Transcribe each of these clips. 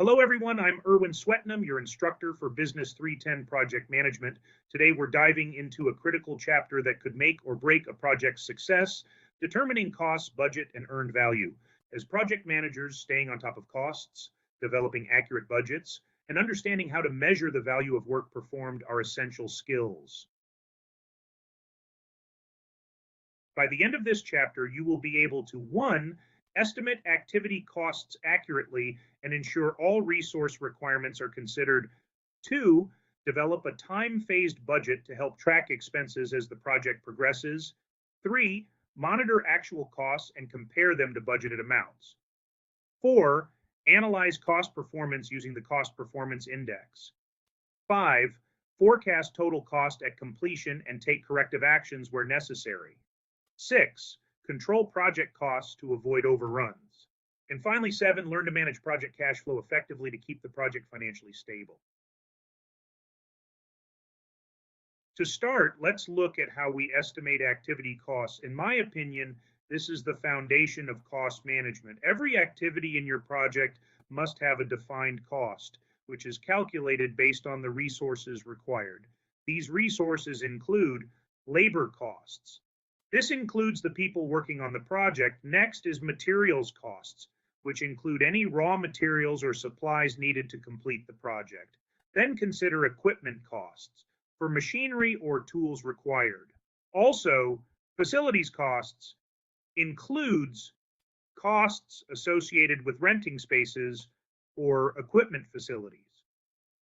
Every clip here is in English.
Hello, everyone. I'm Erwin Swetnam, your instructor for Business 310 Project Management. Today, we're diving into a critical chapter that could make or break a project's success, determining costs, budget, and earned value. As project managers, staying on top of costs, developing accurate budgets, and understanding how to measure the value of work performed are essential skills. By the end of this chapter, you will be able to 1. Estimate activity costs accurately and ensure all resource requirements are considered. 2. Develop a time-phased budget to help track expenses as the project progresses. 3. Monitor actual costs and compare them to budgeted amounts. 4. Analyze cost performance using the Cost Performance Index. 5. Forecast total cost at completion and take corrective actions where necessary. 6. Control project costs to avoid overruns. And finally, 7, learn to manage project cash flow effectively to keep the project financially stable. To start, let's look at how we estimate activity costs. In my opinion, this is the foundation of cost management. Every activity in your project must have a defined cost, which is calculated based on the resources required. These resources include labor costs. This includes the people working on the project. Next is materials costs, which include any raw materials or supplies needed to complete the project. Then consider equipment costs for machinery or tools required. Also, facilities costs includes costs associated with renting spaces or equipment facilities.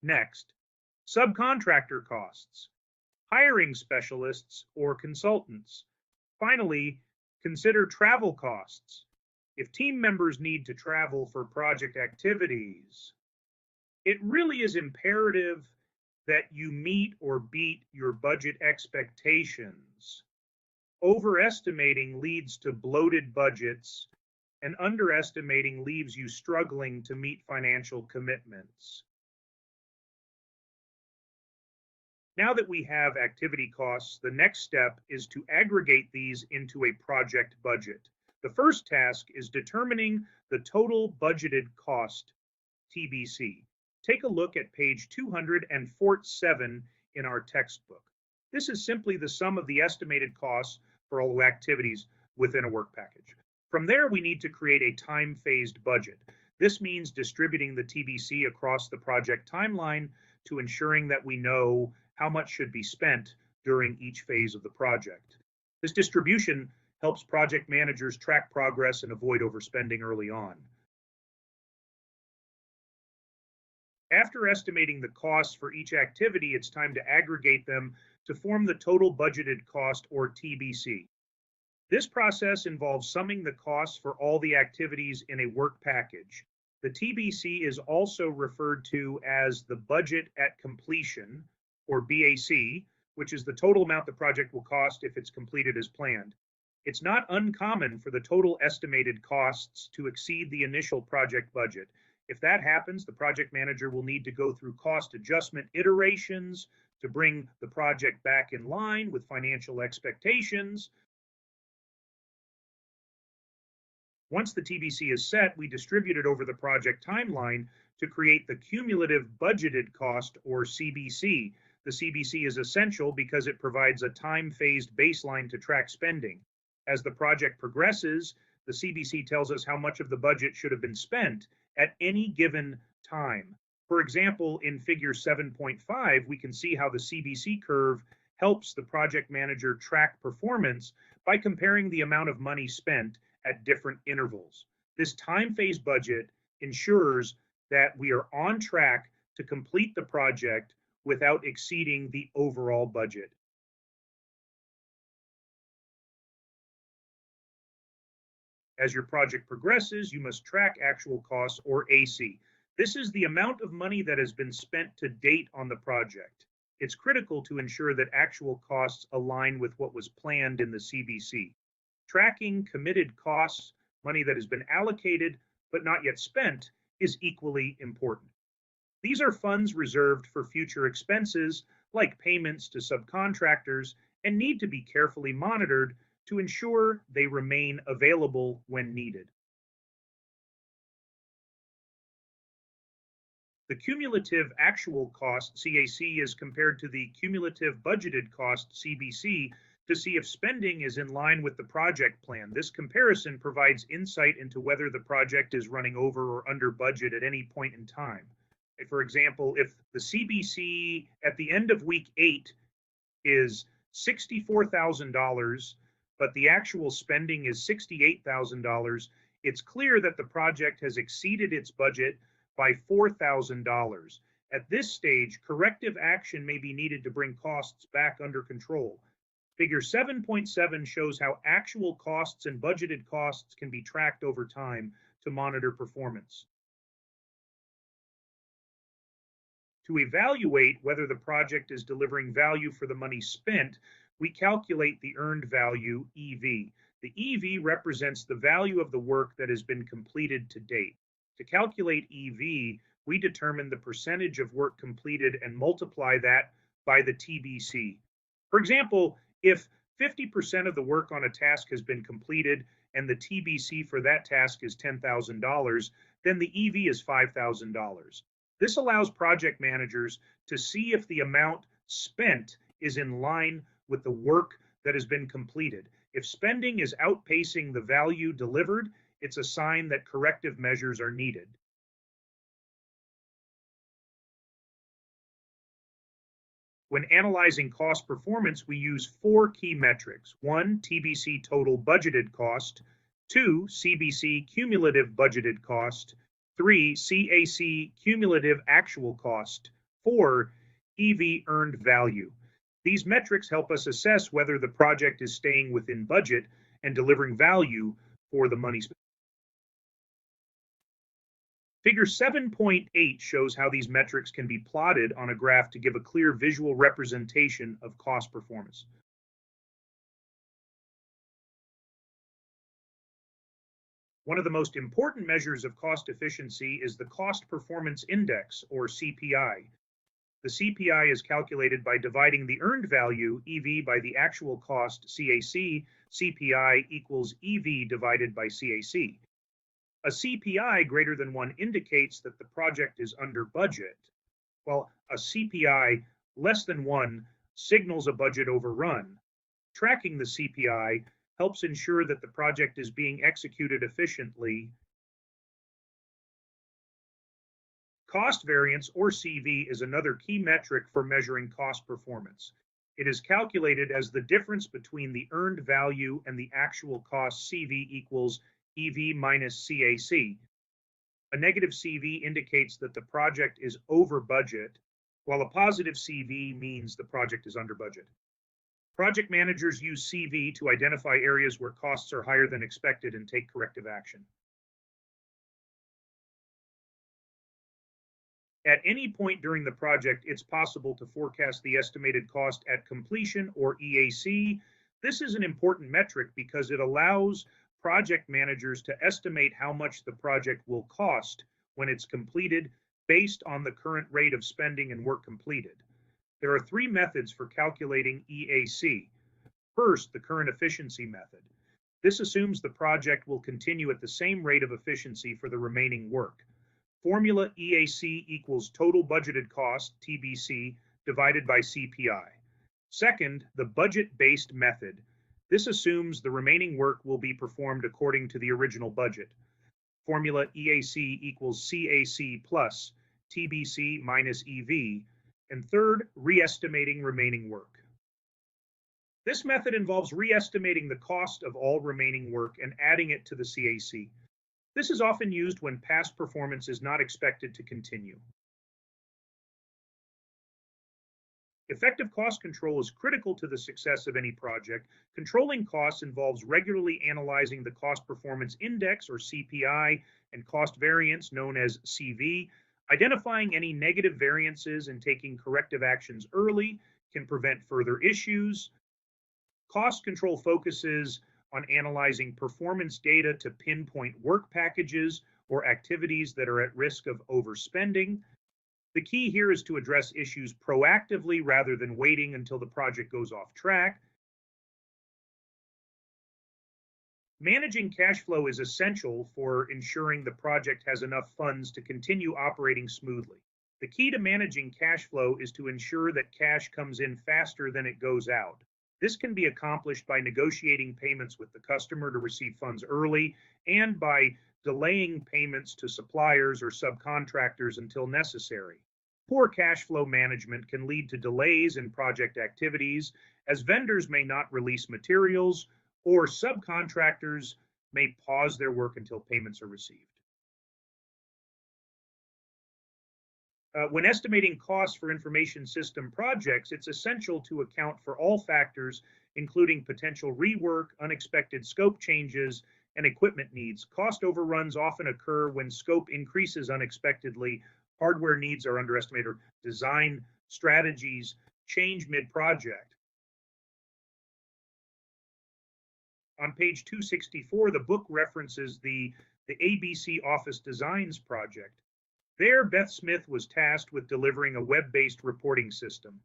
Next, subcontractor costs, hiring specialists or consultants. Finally, consider travel costs. If team members need to travel for project activities, it really is imperative that you meet or beat your budget expectations. Overestimating leads to bloated budgets, and underestimating leaves you struggling to meet financial commitments. Now that we have activity costs, the next step is to aggregate these into a project budget. The first task is determining the total budgeted cost, TBC. Take a look at page 247 in our textbook. This is simply the sum of the estimated costs for all activities within a work package. From there, we need to create a time-phased budget. This means distributing the TBC across the project timeline to ensuring that we know how much should be spent during each phase of the project. This distribution helps project managers track progress and avoid overspending early on. After estimating the costs for each activity, it's time to aggregate them to form the total budgeted cost, or TBC. This process involves summing the costs for all the activities in a work package. The TBC is also referred to as the budget at completion, or BAC, which is the total amount the project will cost if it's completed as planned. It's not uncommon for the total estimated costs to exceed the initial project budget. If that happens, the project manager will need to go through cost adjustment iterations to bring the project back in line with financial expectations. Once the TBC is set, we distribute it over the project timeline to create the cumulative budgeted cost, or CBC. The CBC is essential because it provides a time-phased baseline to track spending. As the project progresses, the CBC tells us how much of the budget should have been spent at any given time. For example, in figure 7.5, we can see how the CBC curve helps the project manager track performance by comparing the amount of money spent at different intervals. This time-phased budget ensures that we are on track to complete the project without exceeding the overall budget. As your project progresses, you must track actual costs, or AC. This is the amount of money that has been spent to date on the project. It's critical to ensure that actual costs align with what was planned in the CBC. Tracking committed costs, money that has been allocated but not yet spent, is equally important. These are funds reserved for future expenses, like payments to subcontractors, and need to be carefully monitored to ensure they remain available when needed. The cumulative actual cost, CAC, is compared to the cumulative budgeted cost, CBC, to see if spending is in line with the project plan. This comparison provides insight into whether the project is running over or under budget at any point in time. For example, if the CBC at the end of week 8 is $64,000, but the actual spending is $68,000, it's clear that the project has exceeded its budget by $4,000. At this stage, corrective action may be needed to bring costs back under control. Figure 7.7 shows how actual costs and budgeted costs can be tracked over time to monitor performance. To evaluate whether the project is delivering value for the money spent, we calculate the earned value, EV. The EV represents the value of the work that has been completed to date. To calculate EV, we determine the percentage of work completed and multiply that by the TBC. For example, if 50% of the work on a task has been completed and the TBC for that task is $10,000, then the EV is $5,000. This allows project managers to see if the amount spent is in line with the work that has been completed. If spending is outpacing the value delivered, it's a sign that corrective measures are needed. When analyzing cost performance, we use 4 key metrics. 1, TBC total budgeted cost. 2, CBC cumulative budgeted cost. 3, CAC cumulative actual cost. 4, EV earned value. These metrics help us assess whether the project is staying within budget and delivering value for the money spent. Figure 7.8 shows how these metrics can be plotted on a graph to give a clear visual representation of cost performance. One of the most important measures of cost efficiency is the Cost Performance Index, or CPI. The CPI is calculated by dividing the earned value, EV, by the actual cost, CAC. CPI equals EV divided by CAC. A CPI greater than 1 indicates that the project is under budget, while a CPI less than 1 signals a budget overrun. Tracking the CPI helps ensure that the project is being executed efficiently. Cost variance, or CV, is another key metric for measuring cost performance. It is calculated as the difference between the earned value and the actual cost. CV equals EV minus CAC. A negative CV indicates that the project is over budget, while a positive CV means the project is under budget. Project managers use CV to identify areas where costs are higher than expected and take corrective action. At any point during the project, it's possible to forecast the estimated cost at completion, or EAC. This is an important metric because it allows project managers to estimate how much the project will cost when it's completed based on the current rate of spending and work completed. There are 3 methods for calculating EAC. First, the current efficiency method. This assumes the project will continue at the same rate of efficiency for the remaining work. Formula EAC equals total budgeted cost, TBC, divided by CPI. Second, the budget-based method. This assumes the remaining work will be performed according to the original budget. Formula EAC equals CAC plus TBC minus EV. And third, re-estimating remaining work. This method involves re-estimating the cost of all remaining work and adding it to the CAC. This is often used when past performance is not expected to continue. Effective cost control is critical to the success of any project. Controlling costs involves regularly analyzing the Cost Performance Index, or CPI, and cost variance, known as CV. Identifying any negative variances and taking corrective actions early can prevent further issues. Cost control focuses on analyzing performance data to pinpoint work packages or activities that are at risk of overspending. The key here is to address issues proactively rather than waiting until the project goes off track. Managing cash flow is essential for ensuring the project has enough funds to continue operating smoothly. The key to managing cash flow is to ensure that cash comes in faster than it goes out. This can be accomplished by negotiating payments with the customer to receive funds early and by delaying payments to suppliers or subcontractors until necessary. Poor cash flow management can lead to delays in project activities, as vendors may not release materials or subcontractors may pause their work until payments are received. When estimating costs for information system projects, it's essential to account for all factors, including potential rework, unexpected scope changes, and equipment needs. Cost overruns often occur when scope increases unexpectedly, hardware needs are underestimated, or design strategies change mid-project. On page 264, the book references the ABC Office Designs project. There, Beth Smith was tasked with delivering a web-based reporting system.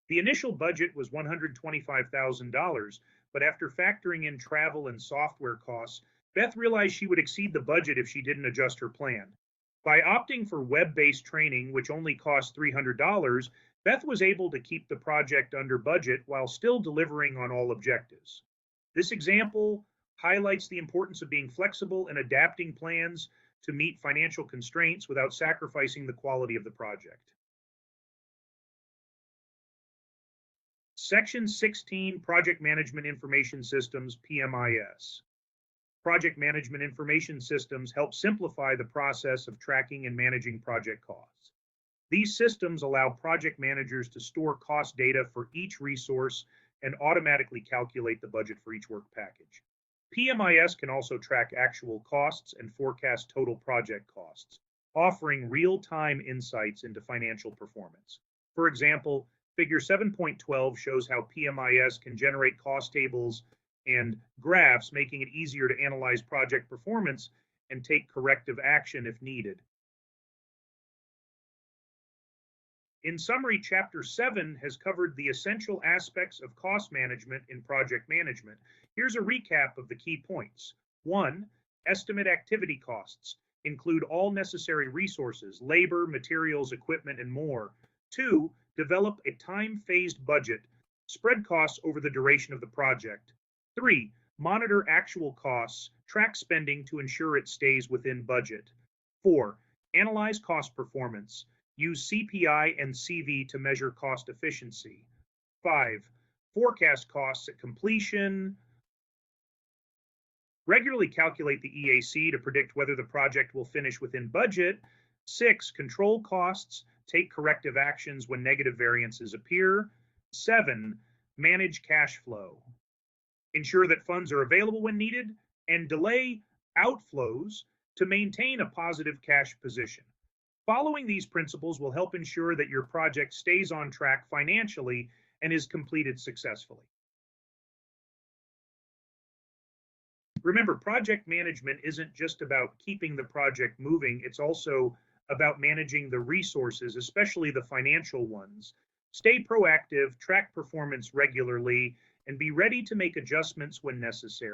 The initial budget was $125,000, but after factoring in travel and software costs, Beth realized she would exceed the budget if she didn't adjust her plan. By opting for web-based training, which only cost $300, Beth was able to keep the project under budget while still delivering on all objectives. This example highlights the importance of being flexible and adapting plans to meet financial constraints without sacrificing the quality of the project. Section 16, Project Management Information Systems, PMIS. Project Management Information Systems help simplify the process of tracking and managing project costs. These systems allow project managers to store cost data for each resource and automatically calculate the budget for each work package. PMIS can also track actual costs and forecast total project costs, offering real-time insights into financial performance. For example, Figure 7.12 shows how PMIS can generate cost tables and graphs, making it easier to analyze project performance and take corrective action if needed. In summary, Chapter 7 has covered the essential aspects of cost management in project management. Here's a recap of the key points. 1. Estimate activity costs. Include all necessary resources, labor, materials, equipment, and more. 2. Develop a time-phased budget. Spread costs over the duration of the project. 3. Monitor actual costs. Track spending to ensure it stays within budget. 4. Analyze cost performance. Use CPI and CV to measure cost efficiency. 5. Forecast costs at completion. Regularly calculate the EAC to predict whether the project will finish within budget. 6. Control costs. Take corrective actions when negative variances appear. 7. Manage cash flow. Ensure that funds are available when needed, and delay outflows to maintain a positive cash position. Following these principles will help ensure that your project stays on track financially and is completed successfully. Remember, project management isn't just about keeping the project moving, it's also about managing the resources, especially the financial ones. Stay proactive, track performance regularly, and be ready to make adjustments when necessary.